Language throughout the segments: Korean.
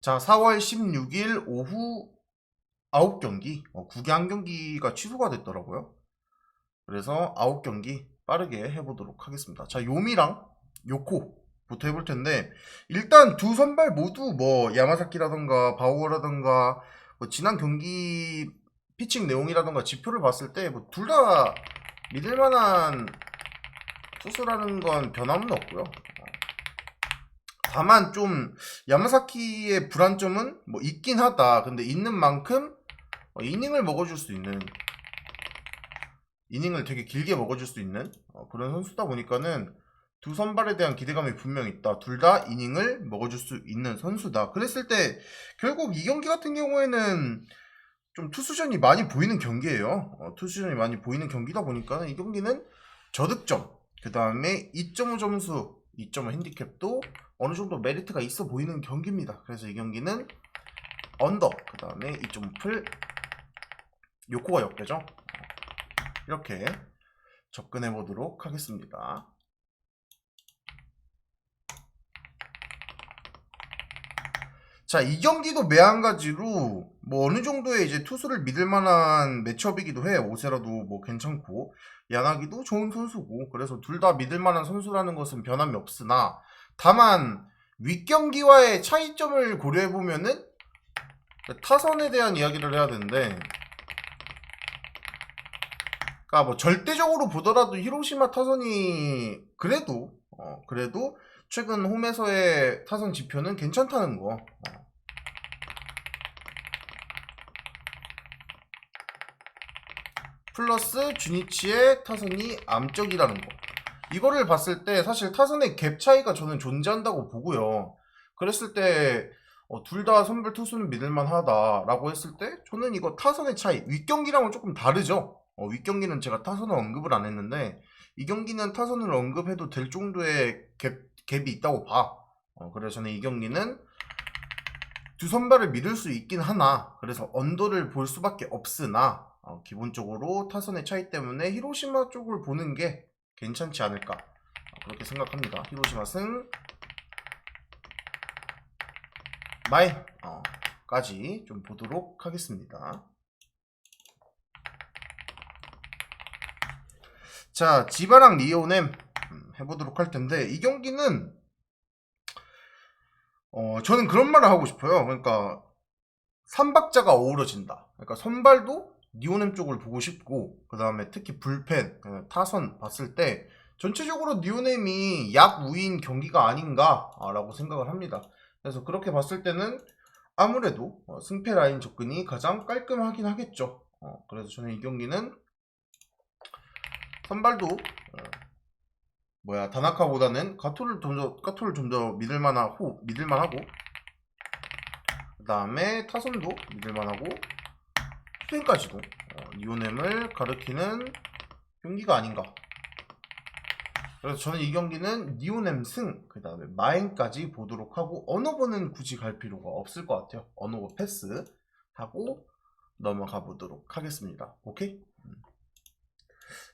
자, 4월 16일 오후 9경기, 9개 한 경기가 취소가 됐더라고요. 그래서 9경기 빠르게 해보도록 하겠습니다. 자, 요미랑 요코부터 해볼 텐데, 일단 두 선발 모두 뭐 야마사키라던가 바우어라던가 뭐 지난 경기 피칭 내용이라던가 지표를 봤을 때 뭐 둘 다 믿을만한 투수라는 건 변함은 없고요. 다만 좀 야마사키의 불안점은 뭐 있긴 하다. 근데 있는 만큼 이닝을 먹어줄 수 있는, 이닝을 되게 길게 먹어줄 수 있는 그런 선수다 보니까는 두 선발에 대한 기대감이 분명히 있다. 둘 다 이닝을 먹어줄 수 있는 선수다. 그랬을 때 결국 이 경기 같은 경우에는 좀 투수전이 많이 보이는 경기예요. 투수전이 많이 보이는 경기다 보니까 이 경기는 저득점, 그 다음에 2.5 점수, 2.5 핸디캡도 어느 정도 메리트가 있어 보이는 경기입니다. 그래서 이 경기는 언더, 그 다음에 2.5풀, 요코가 역배죠. 이렇게 접근해 보도록 하겠습니다. 자, 이 경기도 매한가지로 뭐 어느 정도의 이제 투수를 믿을 만한 매치업이기도 해. 오세라도 뭐 괜찮고 야나기도 좋은 선수고, 그래서 둘 다 믿을 만한 선수라는 것은 변함이 없으나, 다만 윗경기와의 차이점을 고려해 보면은 타선에 대한 이야기를 해야 되는데, 그러니까 뭐 절대적으로 보더라도 히로시마 타선이 그래도 최근 홈에서의 타선 지표는 괜찮다는 거. 플러스 주니치의 타선이 암적이라는 거. 이거를 봤을 때 사실 타선의 갭 차이가 저는 존재한다고 보고요. 그랬을 때 둘 다 선발 투수는 믿을만 하다라고 했을 때 저는 이거 타선의 차이, 윗경기랑은 조금 다르죠. 윗경기는 제가 타선을 언급을 안 했는데 이 경기는 타선을 언급해도 될 정도의 갭이 있다고 봐. 그래서 저는 이 경기는 두 선발을 믿을 수 있긴 하나, 그래서 언더를 볼 수밖에 없으나 기본적으로 타선의 차이 때문에 히로시마 쪽을 보는 게 괜찮지 않을까, 그렇게 생각합니다. 히로시마 승 마이 까지 좀 보도록 하겠습니다. 자, 지바랑 리오넴 해보도록 할 텐데, 이 경기는 저는 그런 말을 하고 싶어요. 그러니까 삼박자가 어우러진다. 그러니까 선발도 니오넴 쪽을 보고 싶고, 그 다음에 특히 불펜, 타선 봤을 때 전체적으로 니오넴이 약우인 경기가 아닌가라고 생각을 합니다. 그래서 그렇게 봤을 때는 아무래도 승패 라인 접근이 가장 깔끔하긴 하겠죠. 그래서 저는 이 경기는 선발도 다나카보다는 가토를 좀 더 믿을만하고, 그 다음에 타선도 믿을만하고, 스페인까지도 니오넴을 가리키는 경기가 아닌가. 그래서 저는 이 경기는 니오넴 승, 그 다음에 마행까지 보도록 하고, 언어버는 굳이 갈 필요가 없을 것 같아요. 언어버 패스 하고 넘어가 보도록 하겠습니다. 오케이?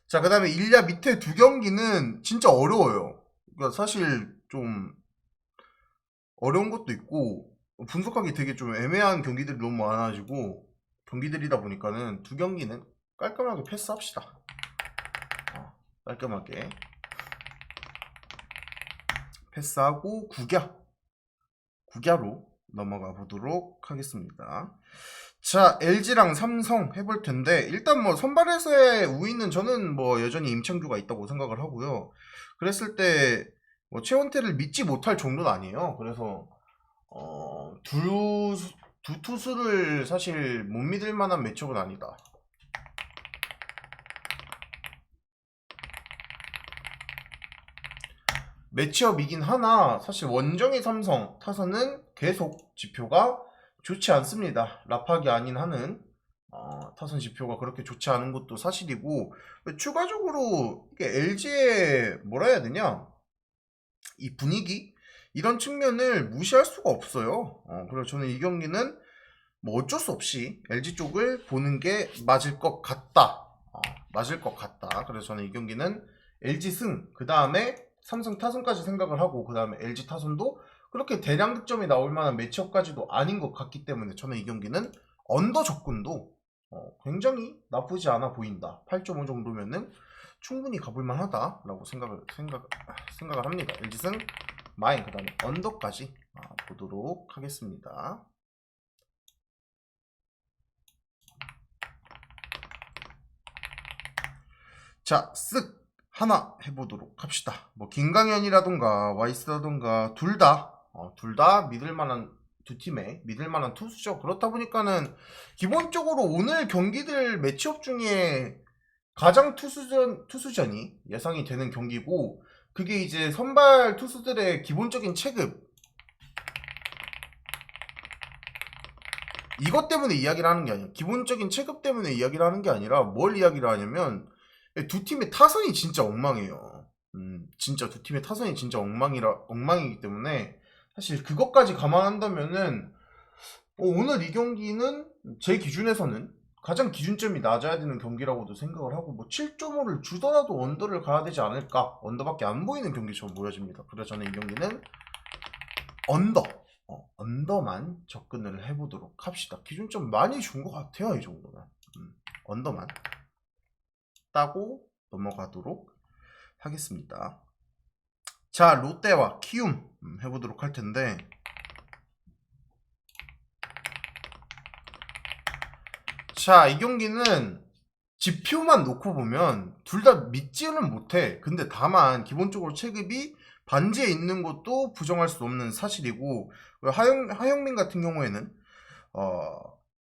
자, 그 다음에 일야 밑에 두 경기는 진짜 어려워요. 그러니까 사실 좀 어려운 것도 있고 분석하기 되게 좀 애매한 경기들이 너무 많아가지고, 경기들이다 보니까는 두 경기는 깔끔하게 패스합시다. 깔끔하게 패스하고 구갸로 넘어가 보도록 하겠습니다. 자, LG랑 삼성 해볼 텐데, 일단 뭐 선발에서의 우위는 저는 뭐 여전히 임창규가 있다고 생각을 하고요. 그랬을 때 뭐 최원태를 믿지 못할 정도는 아니에요. 그래서 두 투수를 사실 못 믿을 만한 매치업은 아니다. 매치업이긴 하나 사실 원정의 삼성 타선은 계속 지표가 좋지 않습니다. 라팍이 아닌 한은 타선 지표가 그렇게 좋지 않은 것도 사실이고, 추가적으로 이게 LG의 뭐라 해야 되냐, 이 분위기 이런 측면을 무시할 수가 없어요. 그래서 저는 이 경기는 뭐 어쩔 수 없이 LG 쪽을 보는 게 맞을 것 같다. 그래서 저는 이 경기는 LG 승, 그 다음에 삼성 타선까지 생각을 하고, 그 다음에 LG 타선도 그렇게 대량 득점이 나올 만한 매치업까지도 아닌 것 같기 때문에 저는 이 경기는 언더 접근도 굉장히 나쁘지 않아 보인다. 8.5 정도면은 충분히 가볼만 하다라고 생각을 합니다. LG승 마인, 그 다음에 언더까지 보도록 하겠습니다. 자, 쓱 하나 해보도록 합시다. 뭐 김강현이라던가 와이스라던가 둘 다 믿을만한 두 팀의 믿을만한 투수죠. 그렇다 보니까는 기본적으로 오늘 경기들 매치업 중에 가장 투수전이 예상이 되는 경기고, 그게 이제 선발 투수들의 기본적인 체급, 이것 때문에 이야기를 하는 게 아니야. 기본적인 체급 때문에 이야기를 하는 게 아니라 뭘 이야기를 하냐면 두 팀의 타선이 진짜 엉망이에요. 진짜 두 팀의 타선이 진짜 엉망이기 때문에 사실 그것까지 감안한다면은 오늘 이 경기는 제 기준에서는 가장 기준점이 낮아야 되는 경기라고도 생각을 하고, 뭐 7.5를 주더라도 언더를 가야 되지 않을까, 언더밖에 안 보이는 경기처럼 보여집니다. 그래서 저는 이 경기는 언더만 접근을 해보도록 합시다. 기준점 많이 준 것 같아요. 이 정도면 언더만 따고 넘어가도록 하겠습니다. 자, 롯데와 키움 해보도록 할 텐데, 자, 이 경기는 지표만 놓고 보면 둘 다 믿지는 못해. 근데 다만 기본적으로 체급이 반지에 있는 것도 부정할 수 없는 사실이고, 하영민 같은 경우에는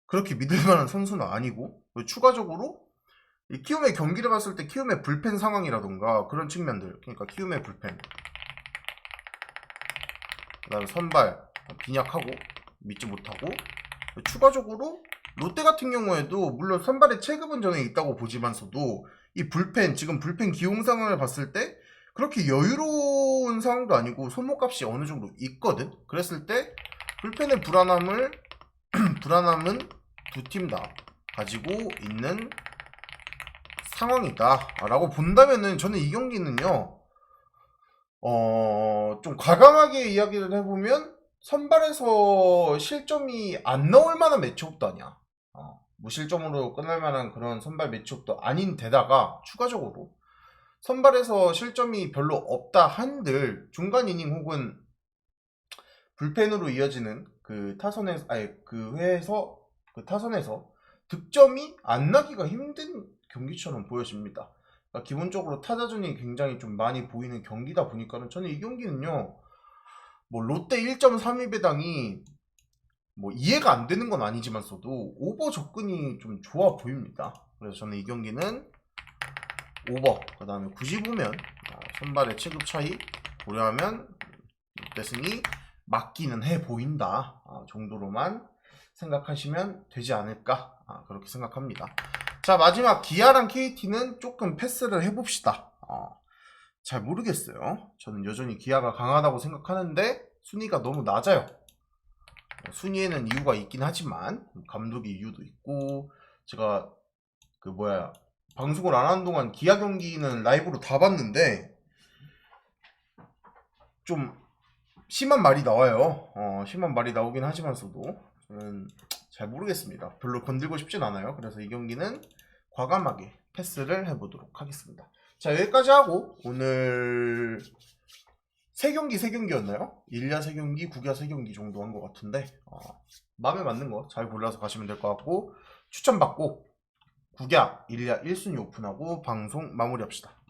그렇게 믿을 만한 선수는 아니고, 추가적으로 이 키움의 경기를 봤을 때 키움의 불펜 상황이라던가 그런 측면들, 그러니까 키움의 불펜, 그 다음에 선발 빈약하고 믿지 못하고, 추가적으로 롯데 같은 경우에도 물론 선발의 체급은 저는 있다고 보지만서도 이 불펜, 지금 불펜 기용 상황을 봤을 때 그렇게 여유로운 상황도 아니고 소모값이 어느 정도 있거든. 그랬을 때 불펜의 불안함은 두 팀 다 가지고 있는 상황이다 라고 본다면은, 저는 이 경기는요 좀 과감하게 이야기를 해보면 선발에서 실점이 안 나올 만한 매치업도 아니야. 무실점으로 끝날 만한 그런 선발 매치업도 아닌 데다가 추가적으로 선발에서 실점이 별로 없다 한들 중간 이닝 혹은 불펜으로 이어지는 그 타선에서, 그 회에서, 그 타선에서 득점이 안 나기가 힘든 경기처럼 보여집니다. 그러니까 기본적으로 타자전이 굉장히 좀 많이 보이는 경기다 보니까는 저는 이 경기는요, 뭐 롯데 1.32배당이 뭐 이해가 안 되는 건 아니지만서도 오버 접근이 좀 좋아 보입니다. 그래서 저는 이 경기는 오버, 그 다음에 굳이 보면 선발의 체급 차이 고려하면 롯데 승이 맞기는 해 보인다 정도로만 생각하시면 되지 않을까, 그렇게 생각합니다. 자, 마지막 기아랑 KT는 조금 패스를 해봅시다. 잘 모르겠어요. 저는 여전히 기아가 강하다고 생각하는데 순위가 너무 낮아요. 순위에는 이유가 있긴 하지만 감독의 이유도 있고, 제가 방송을 안 하는 동안 기아 경기는 라이브로 다 봤는데 좀 심한 말이 나와요. 심한 말이 나오긴 하지만서도 저는 잘 모르겠습니다. 별로 건들고 싶진 않아요. 그래서 이 경기는 과감하게 패스를 해보도록 하겠습니다. 자, 여기까지 하고 오늘 3경기였나요? 1야 3경기, 9야 3경기 정도 한 것 같은데 마음에 맞는 거 잘 골라서 가시면 될 것 같고, 추천받고 9야 1야 1순위 오픈하고 방송 마무리합시다.